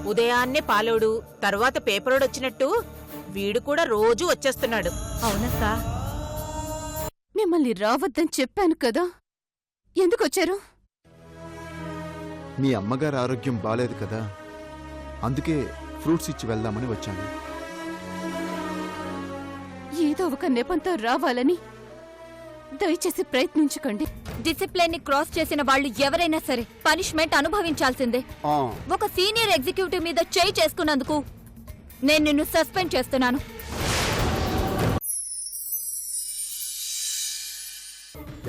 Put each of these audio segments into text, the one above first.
ఉదయాన్నే పాలోడు తర్వాత పేపరోడు వచ్చినట్టు వీడు కూడా రోజూ వచ్చేస్తున్నాడు. అవునక్క, మిమ్మల్ని రావద్దని చెప్పాను కదా, ఎందుకొచ్చారు? మీ అమ్మగారి ఆరోగ్యం బాలేదు కదా, అందుకే ఫ్రూట్స్ ఇచ్చి వెళ్దామని వచ్చాను. ఏదో ఒక నెపంతో రావాలని దయచేసి ప్రయత్నించకండి. డిసిప్లిన్ ని క్రాస్ చేసిన వాళ్ళు ఎవరైనా సరే పనిష్మెంట్ అనుభవించాల్సిందే. ఒక సీనియర్ ఎగ్జిక్యూటివ్ మీద చేయి చేసుకున్నందుకు నేను నిన్ను సస్పెండ్ చేస్తున్నాను.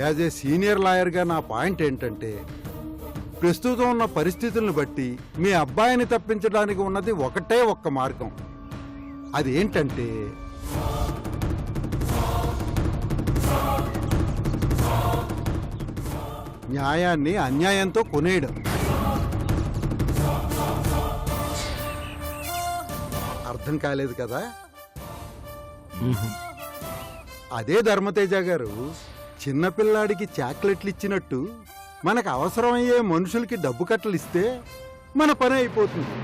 యాజ్ ఏ సీనియర్ లాయర్గా నా పాయింట్ ఏంటంటే, ప్రస్తుతం ఉన్న పరిస్థితులను బట్టి మీ అబ్బాయిని తప్పించడానికి ఉన్నది ఒకటే ఒక్క మార్గం. అదేంటంటే న్యాయాన్ని అన్యాయంతో కొనేయడం. అర్థం కాలేదు కదా? అదే ధర్మతేజ గారు చిన్నపిల్లాడికి చాక్లెట్లు ఇచ్చినట్టు మనకు అవసరమయ్యే మనుషులకి డబ్బు కట్టలు ఇస్తే మన పని అయిపోతుంది.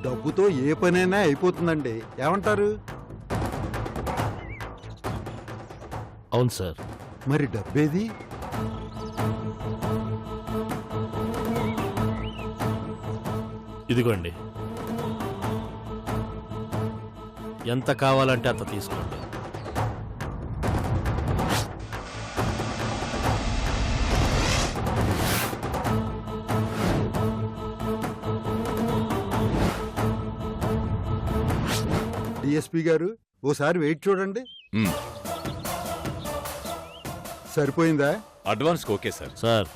డబ్బుతో ఏ పనైనా అయిపోతుందండి, ఏమంటారు? అవును సార్. మరి డబ్బేది? ఇదిగోండి, ఎంత కావాలంటే అంత తీసుకోండి. డిఎస్పీ గారు ఓసారి వెయిట్ చూడండి. సరిపోయిందా? Advance okay sir. సార్,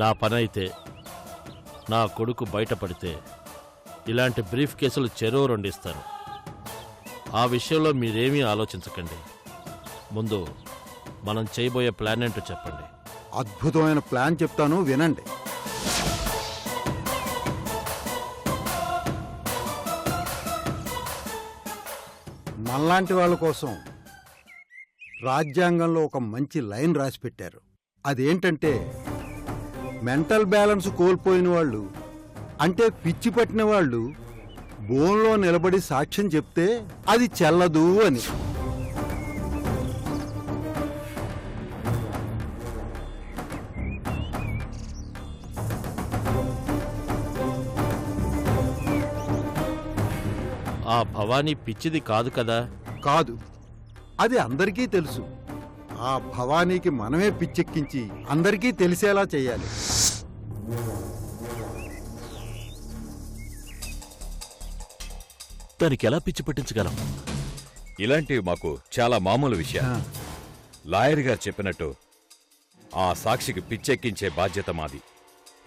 నా పని అయితే నా కొడుకు బయటపడితే ఇలాంటి బ్రీఫ్ కేసులు చెరువు రెండిస్తాను. ఆ విషయంలో మీరేమీ ఆలోచించకండి. ముందు మనం చేయబోయే ప్లాన్ ఏంటో చెప్పండి. అద్భుతమైన ప్లాన్ చెప్తాను, వినండి. మనలాంటి వాళ్ళ కోసం రాజ్యాంగంలో ఒక మంచి లైన్ రాసి పెట్టారు. అదేంటంటే, మెంటల్ బ్యాలెన్స్ కోల్పోయిన వాళ్ళు, అంటే పిచ్చి పట్టిన వాళ్ళు బోన్లో నిలబడి సాక్ష్యం చెప్తే అది చెల్లదు అని. ఆ భవానీ పిచ్చిది కాదు కదా? కాదు, అది అందరికీ తెలుసు. ఆ భవానీకి మనమే పిచ్చెక్కించి అందరికీ తెలిసేలా చేయాలి. దానికి ఎలా పిచ్చి పట్టించగలం? ఇలాంటివి మాకు చాలా మామూలు విషయం. లాయర్ గారు చెప్పినట్టు ఆ సాక్షికి పిచ్చెక్కించే బాధ్యత మాది.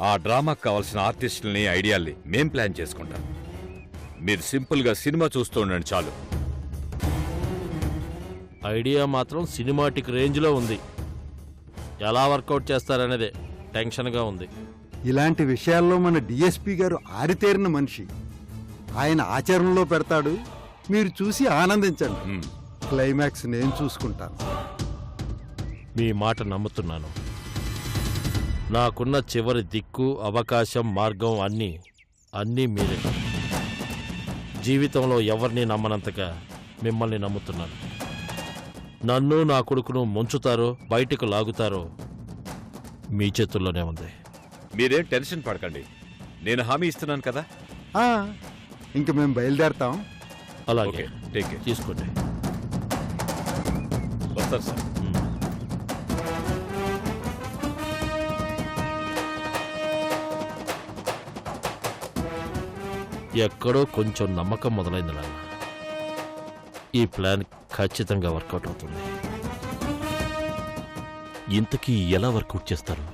ఆ డ్రామాకు కావలసిన ఆర్టిస్టుల్ని, ఐడియాల్ని మేం ప్లాన్ చేసుకుంటాం. మీరు సింపుల్గా సినిమా చూస్తూ ఉండండి చాలు. ఐడియా మాత్రం సినిమాటిక్ రేంజ్లో ఉంది. ఎలా వర్కౌట్ చేస్తారనేదే టెన్షన్గా ఉంది. ఇలాంటి విషయాల్లో మన డిఎస్పీ గారు ఆరితేరిన మనిషి. ఆయన ఆచరణలో పెడతాడు, మీరు చూసి ఆనందించండి. క్లైమాక్స్ నేను చూసుకుంటాను. మీ మాట నమ్ముతున్నాను. నాకున్న చివరి దిక్కు, అవకాశం, మార్గం అన్నీ మీరే. జీవితంలో ఎవరిని నమ్మనంతగా మిమ్మల్ని నమ్ముతున్నాను. నన్ను, నా కొడుకును ముంచుతారో బయటకు లాగుతారో మీ చేతుల్లోనే ఉంది. మీరేం టెన్షన్ పడకండి, నేను హామీ ఇస్తున్నాను కదా. ఇంక మేము బయలుదేరతాం. అలాగే, టేక్ కేర్. తీసుకోండి. వస్తారు సార్. ఎక్కడో కొంచెం నమ్మకం మొదలైంది నాన్న. ఈ ప్లాన్ ఖచ్చితంగా వర్కౌట్ అవుతుంది. ఇంతకీ ఎలా వర్కౌట్ చేస్తారు?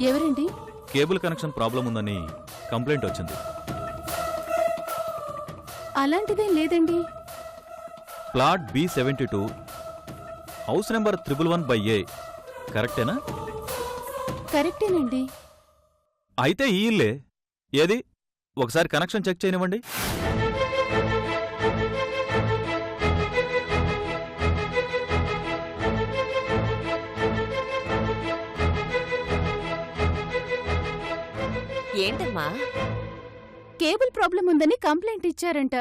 ఎవరండి? కేబుల్ కనెక్షన్ ప్రాబ్లం ఉందని కంప్లైంట్ వచ్చింది. అలాంటిదేం లేదండి. Plot B72, house number 111/A, కరెక్టేనా? కరెక్టేనండి. అయితే ఈ ఇల్లే. ఏది ఒకసారి కనెక్షన్ చెక్ చేయనివ్వండి. ఏంటమ్మా? కేబుల్ ప్రాబ్లం ఉందని కంప్లైంట్ ఇచ్చారంట.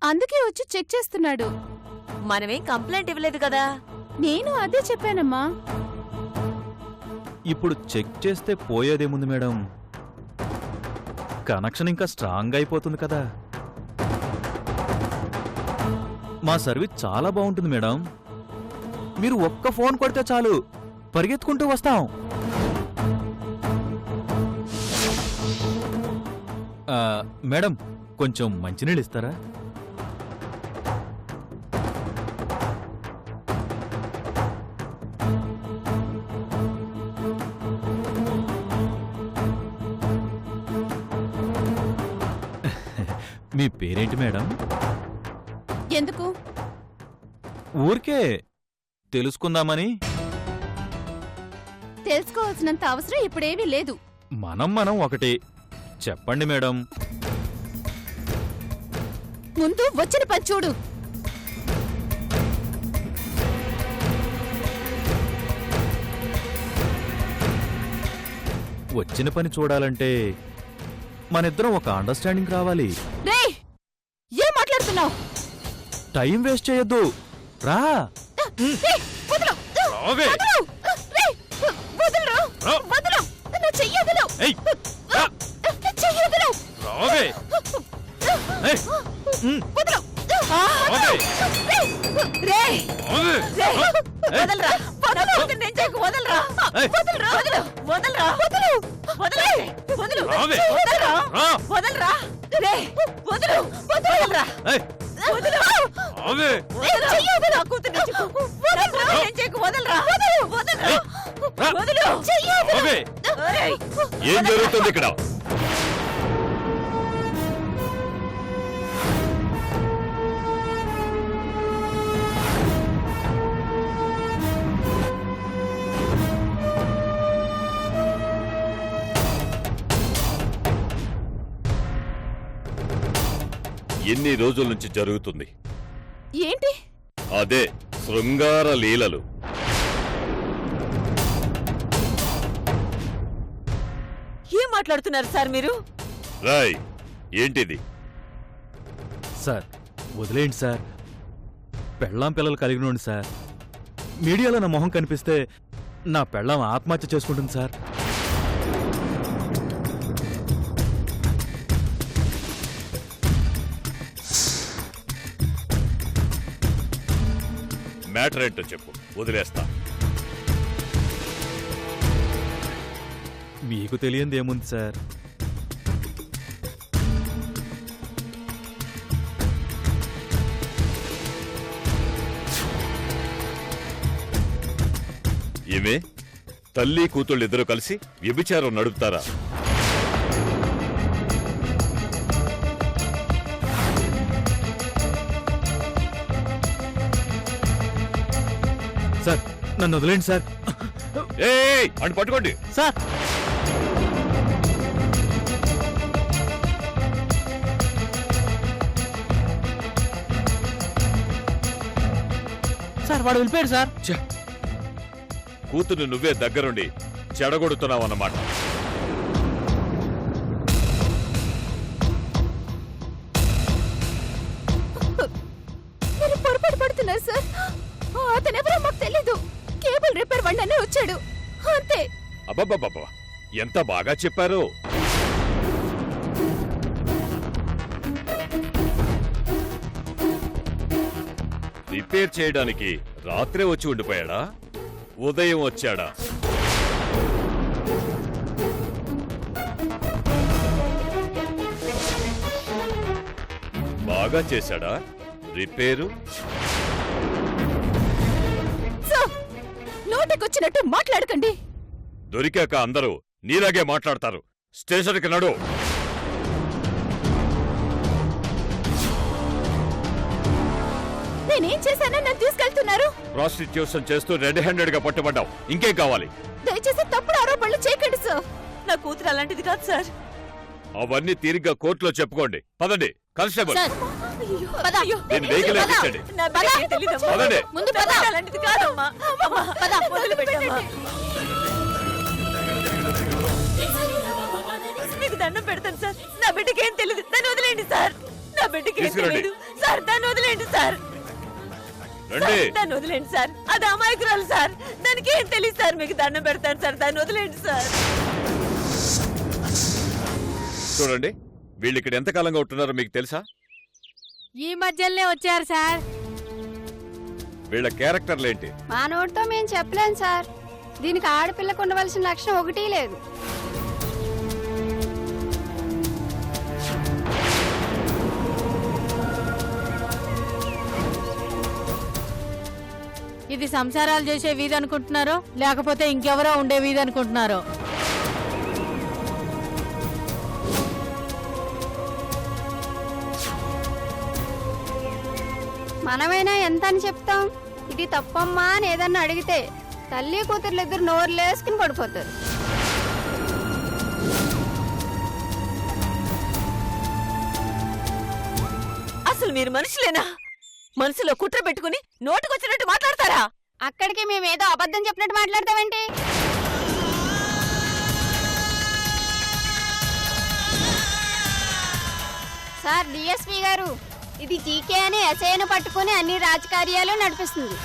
అందుకే వచ్చి చెక్ చేస్తున్నాడు. మనమేం కంప్లైంట్ ఇవ్వలేదు కదా. నేను అదే చెప్పానమ్మా. ఇప్పుడు చెక్ చేస్తే పోయేదేముంది మేడం, కనెక్షన్ ఇంకా స్ట్రాంగ్ అయిపోతుంది కదా. మా సర్వీస్ చాలా బాగుంటుంది మేడం. మీరు ఒక్క ఫోన్ కొడితే చాలు, పరిగెత్తుకుంటూ వస్తాం. మేడం, కొంచెం మంచినీళ్ళు ఇస్తారా? మీ పేరేంటి మేడం? ఎందుకు? ఊరికే తెలుసుకుందామని. తెలుసుకోవాల్సినంత అవసరం ఇప్పుడేమీ లేదు. మనం ఒకటి చెప్పండి మేడం. ముందు వచ్చిన పని చూడు. వచ్చిన పని చూడాలంటే మనిద్దరం ఒక అండర్స్టాండింగ్ రావాలి. రేయ్, ఏం మాట్లాడుతున్నావు? టైం వేస్ట్ చేయొద్దు, రా. వదలు! రావే. వదలు! రేయ్, వదలురా! రా. వదలు! నా చెయ్యి వదలు! ఏయ్, రా. నా చెయ్యి వదలు! రావే. ఏయ్, వదలు! రావే. రేయ్! రావే. రేయ్! ఏయ్. వదలరా! వదలు! వదలరా! ఏయ్. వదలరా! వదలరా! వదలు! వదలు! వదలు! రావే. వదలరా! రా. వదలరా! రేయ్! వదలు! వదలరా! ఏయ్, వదలు! రావే. చెయ్యి వదలు! వదలరా! నేను చెయ్యి వదలరా! వదలరా! ఏయ్. రా. వదలు! చెయ్యి వదలు! రావే. రేయ్! ఏం జరుగుతుంది ఇక్కడ? ఎన్ని రోజుల నుంచి జరుగుతుంది? ఏంటి? అదే శృంగార లీలలు. ఏం మాట్లాడుతున్నారు సార్ మీరు? రాయ్, ఏంటిది? సార్ వదిలేయండి సార్. పెళ్ళాం పిల్లలు కలిగినోండి సార్. మీడియాలో నా మొహం కనిపిస్తే నా పెళ్ళాం ఆత్మహత్య చేసుకుంటుంది సార్. మ్యాటర్ ఏంటో చెప్పు, వదిలేస్తా. మీకు తెలియంది ఏముంది సార్? ఏమే, తల్లి కూతుళ్ళిద్దరూ కలిసి వ్యభిచారం నడుపుతారా? సార్ నన్ను వదిలేండి సార్. ఏయ్, అని పట్టుకోండి. సార్ సార్ వాడు వెళ్ళిపోయాడు సార్. కూతురు నువ్వే దగ్గరుండి చెడగొడుతున్నావన్నమాట. మీరు పొరపాటు పడుతున్నారు సార్. అతనెవరో మాకు తెలీదు. కేబుల్ రిపేర్ వాడినే వచ్చాడు అంతే. అబ్బబ్బబ్బబ్బా, ఎంత బాగా చెప్పారో. రిపేర్ చేయడానికి రాత్రే వచ్చి ఉండిపోయాడా? ఉదయం వచ్చాడా? బాగా చేశాడా రిపేరు? సార్, నోటికొచ్చినట్టు మాట్లాడకండి. దొరికాక అందరూ నీలాగే మాట్లాడతారు. స్టేషన్కి నడు. నేనేం చేశానో నన్ను తీసుకెళ్తున్నారు. ప్రాస్టిట్యూషన్ చేస్తూ రెడ్ హ్యాండెడ్ గా పట్టుబడ్డావు. ఇంకేం కావాలి? దయచేసి తప్పుడు ఆరోపణలు చేయకండి సార్. నా కూతురు అలాంటిది కాదు సార్. అవన్నీ తీరిగ్గా కోర్టులో చెప్పుకోండి. పదండి కానిస్టేబుల్. సార్ పద. నేను వెహికల్ ఎక్కించండి. నా బిడ్డకేం తెలీదమ్మా. పదండి. ముందు పద. అలాంటిది కాదమ్మా. అమ్మా, పద. వదిలిపెట్టమ్మా. మీకు దండం పెడతాను సార్. నా బిడ్డకేం తెలియదు. దాన్ని వదిలేండి సార్. నా బిడ్డకేం తీసుకురండి. తెలియదు సార్. దాన్ని వదిలేండి సార్. రండి. దాన్ని వదిలేండి సార్. అది అమాయకురాలు సార్. దానికి ఏం తెలియదు సార్. మీకు దండం పెడతాను సార్. దాన్ని వదిలేండి సార్. చూడండి, వీళ్ళు ఇక్కడ ఎంతకాలంగా ఉంటున్నారో మీకు తెలుసా? ఈ మధ్యలోనే వచ్చారు సార్. వీళ్ళ క్యారెక్టర్లేంటి? మా నోటితో మేము చెప్పలేం సార్. దీనికి ఆడపిల్లకు ఉండవలసిన లక్షణం ఒకటి లేదు. ఇది సంసారాలు చేసే వీధి అనుకుంటున్నారో లేకపోతే ఇంకెవరో ఉండే వీధి అనుకుంటున్నారో? మనమైనా ఎంత అని చెప్తాం? ఇది తప్పమ్మా అని ఏదన్నా అడిగితే తల్లి కూతుర్లు ఇద్దరు నోరు లేసుకుని పడిపోతారు. అసలు మీరు మనుషులేనా? మనసులో కుట్ర పెట్టుకుని నోటుకొచ్చినట్టు మాట్లాడతారా? అక్కడికి మేమేదో అబద్ధం చెప్పినట్టు మాట్లాడతామేంటి? సార్ డిఎస్పీ గారు, ఇది జీకే అని ఎస్ఐను పట్టుకుని అన్ని రాజకార్యాలు నడిపిస్తుంది.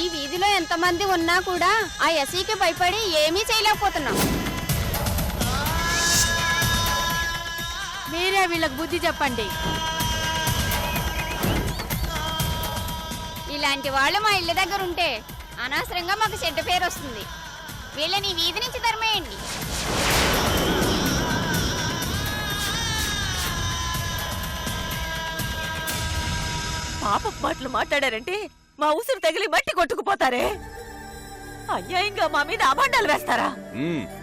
ఈ వీధిలో ఎంతమంది ఉన్నా కూడా ఆ ఎస్ఐకి భయపడి ఏమీ చేయలేకపోతున్నాం. మీరే వీళ్ళకి బుద్ధి చెప్పండి. ఇలాంటి వాళ్ళు మా ఇళ్ళ దగ్గర ఉంటే అనవసరంగా మాకు చెడ్డ పేరు వస్తుంది. వీళ్ళని వీధి నుంచి తరిమేయండి. పాపపు మాటలు మాట్లాడారంటే మా ఉసురు తగిలి మట్టి కొట్టుకుపోతారే. అన్యాయంగా మా మీద అభండాలు వేస్తారా?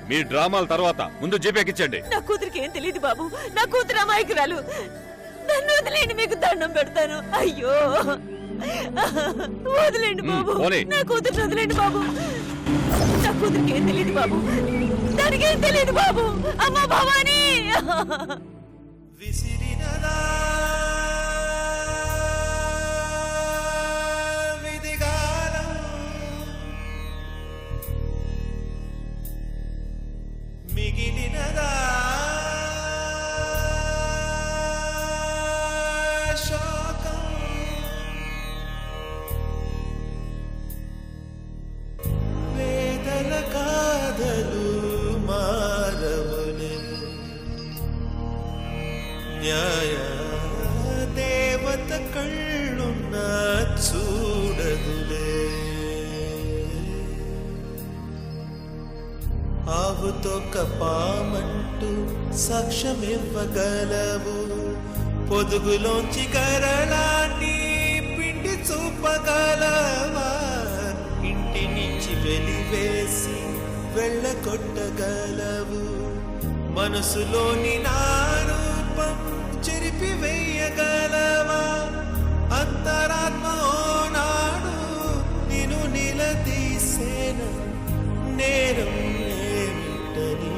మీ డ్రామాల తర్వాత ముందు జీప్ ఎక్కించండి. నా కూతురికి ఏం తెలియదు బాబు. నా కూతురు అమాయకురాలు. నన్ను వదిలేండి, మీకు దండం పెడతాను. అయ్యో వదిలేండి బాబు. పోనీ. నా కూతురు వదిలేండి బాబు. నా కూతురికి ఏం తెలియదు బాబు. దానికి ఏం తెలియదు బాబు. అమ్మా భవానీ. మిగిలినదా శోకం, వేదన కాదలు మారవులే, న్యాయ దేవత కళ్ళున్న చూడదులే, ఆవుతో కపామంటూ సాక్ష్యమివ్వగలవు, పొదుగులోంచి గరళాన్ని పిండి చూపగలవా, ఇంటి నుంచి వెలివేసి వెళ్ళగొట్టగలవు, మనసులోని నా రూపం చెరిపి వేయగలవా, అంతరాత్మ ఓనాడు నిన్ను నిలదీసేన నేరం ఏమిటని,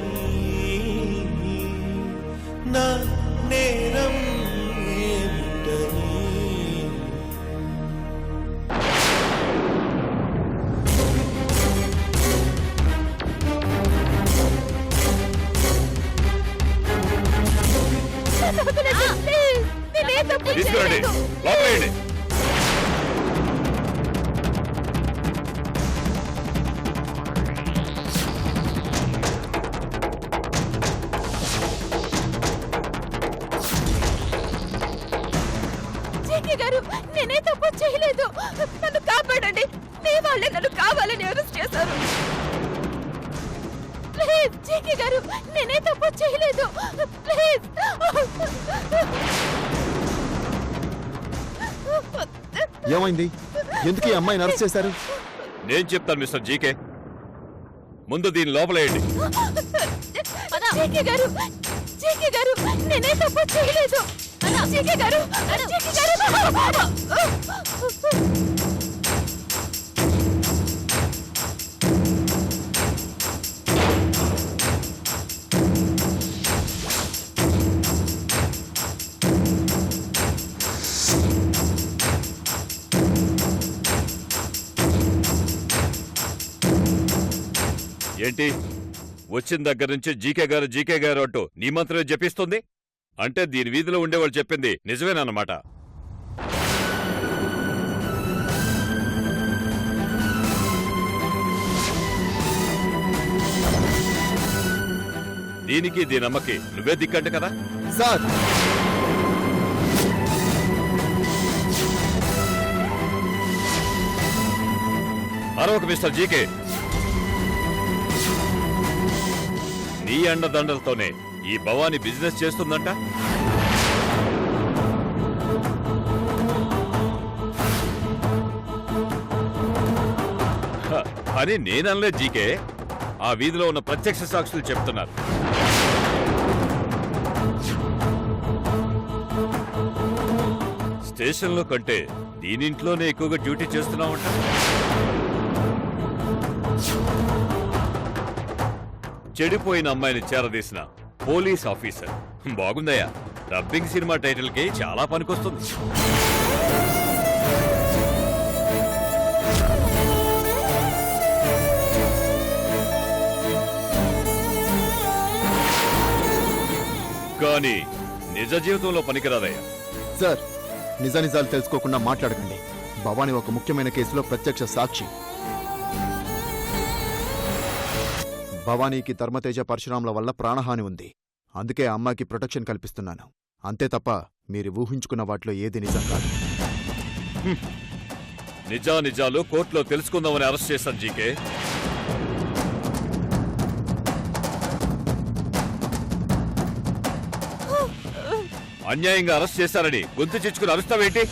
నా నేరం ఏమిటని. తీసుకురండి, లోపలేయండి. జీకే గారు, నేనే తప్పు చేయలేదు. నన్ను కాపాడండి. మీ వాళ్ళే నన్ను కావాలని అరెస్ట్ చేశారు. ప్లీజ్ జీకే గారు, నేనే తప్పు చేయలేదు. ప్లీజ్ ఏమైంది? ఎందుకు ఈ అమ్మాయిని అరెస్ట్ చేశారు? నేను చెప్తాను మిస్టర్ జీకే. ముందు దీని లోపలేయండి. జీకే గారు, జీకే గారు, నేనే తప్పు చేయలేదు. జీకే గారు, జీకే గారు. ఏంటి వచ్చిన దగ్గర నుంచి జీకే గారు అంటూ నీ మంత్రమే జపిస్తుంది? అంటే దీని వీధిలో ఉండేవాళ్ళు చెప్పింది నిజమేనన్నమాట. దీనికి దీనమ్మకి నువ్వే దిక్కంట కదా సార్. మరొక మిస్టర్ జీకే, నీ అండదండలతోనే ఈ భవానీ బిజినెస్ చేస్తుందంట. అని నేననలే జీకే, ఆ వీధిలో ఉన్న ప్రత్యక్ష సాక్షులు చెప్తున్నారు. స్టేషన్లో కంటే దీనింట్లోనే ఎక్కువగా డ్యూటీ చేస్తున్నావంట. చెడిపోయిన అమ్మాయిని చేరదీసిన పోలీస్ ఆఫీసర్. బాగుందయ్యా, డబ్బింగ్ సినిమా టైటిల్ కి చాలా పనికొస్తుంది. కానీ నిజ జీవితంలో పనికిరాదయ్యా. సార్, నిజాలు తెలుసుకోకుండా మాట్లాడకండి. భవానీ ఒక ముఖ్యమైన కేసులో ప్రత్యక్ష సాక్షి. భవానీకి ధర్మతేజ పరశురాముల వల్ల ప్రాణహాని ఉంది. అందుకే ఆ అమ్మాయికి ప్రొటెక్షన్ కల్పిస్తున్నాను. అంతే తప్ప మీరు ఊహించుకున్న వాటిలో ఏది నిజం కాదు. నిజాలు కోర్టులో తెలుసుకుందామని అరెస్ట్ చేశాను జీకే. అన్యాయంగా అరెస్ట్ చేశారని గొంతు చిచ్చుకుని అరుస్తావేంటి?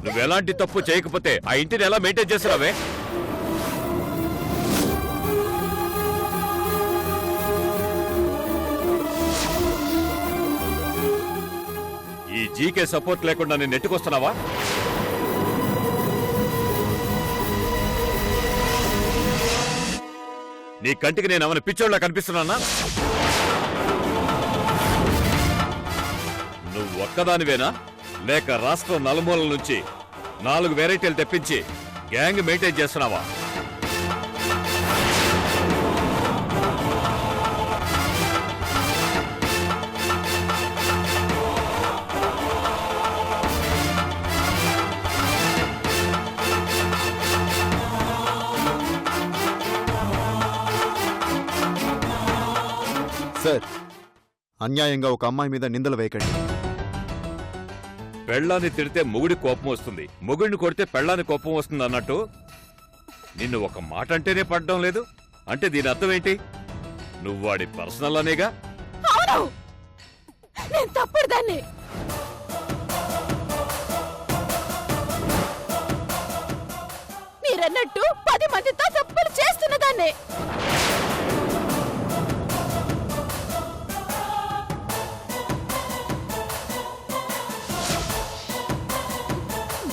నువ్వెలాంటి తప్పు చేయకపోతే ఆ ఇంటిని ఎలా మెయింటైన్ చేస్తున్నావే? ఈ జీకే సపోర్ట్ లేకుండా నేను నెట్టుకొస్తున్నావా? నీ కంటికి నేను ఏమైనా పిచ్చోళ్ళ కనిపిస్తున్నానా? నువ్వు ఒక్కదానివేనా, లేక రాష్ట్రం నలుమూలల నుంచి 4 వెరైటీలు తెప్పించి గ్యాంగ్ మెయింటైన్ చేస్తున్నావా? సార్, అన్యాయంగా ఒక అమ్మాయి మీద నిందలు వేయకండి. పెళ్ళాన్ని తిడితే మొగుడి కోపం వస్తుంది, మొగుడిని కొడితే పెళ్ళాన్ని కోపం వస్తుంది అన్నట్టు నిన్ను ఒక మాట అంటేనే పడడం లేదు అంటే దీని అర్థం ఏంటి? నువ్వు వాడి పర్సనల్ అనేగా? అవును, నేను తప్పదాన్ని. మీరన్నట్టు 10 మందితో తప్పులు చేస్తున్నదాన్ని.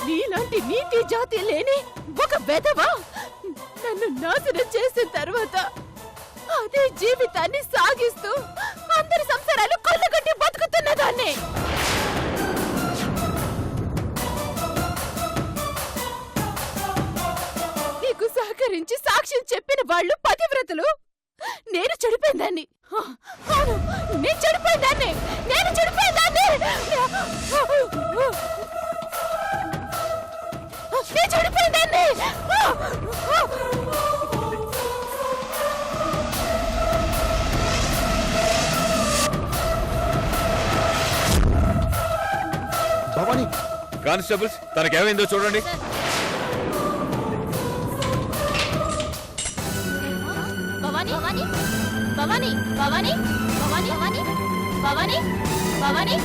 నీలాంటి నీతి జాతి లేని ఒక వెధవ నన్ను నాశనం చేసిన తర్వాత అదే జీవితాన్ని సాగిస్తూ అందరి సంసారాలు కొల్లగొట్టి బతుకుతున్నదాన్ని. నీకు సహకరించి సాక్ష్యం చెప్పిన వాళ్ళు పతివ్రతలు. నేను చెడిపోయిందాన్ని. అవును, నేను చెడిపోయిందాన్ని. నేను చెడిపోయిందాన్ని. నేను చెడిపోయిందాన్ని. భవానీ, కానిస్టేబుల్స్, తనకేమైందో చూడండి. భవానీ భవానీ భవానీ భవానీ భవానీ భవానీ భవానీ భవానీ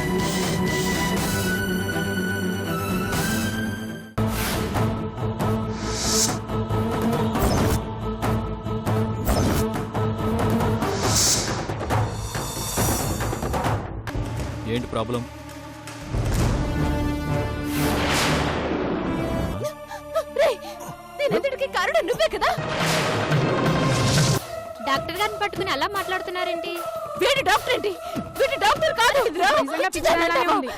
ఏంటి ప్రాబ్లం? రేయ్, దీనంతటికీ కారణం నువ్వే కదా. డాక్టర్ గారిని పట్టుకుని అలా మాట్లాడుతున్నారేంటి? వీడి డాక్టర్ ఏంటి? వీడి డాక్టర్ కాదు. నిజంగా పిచ్చి దానిలాగే ఉంది.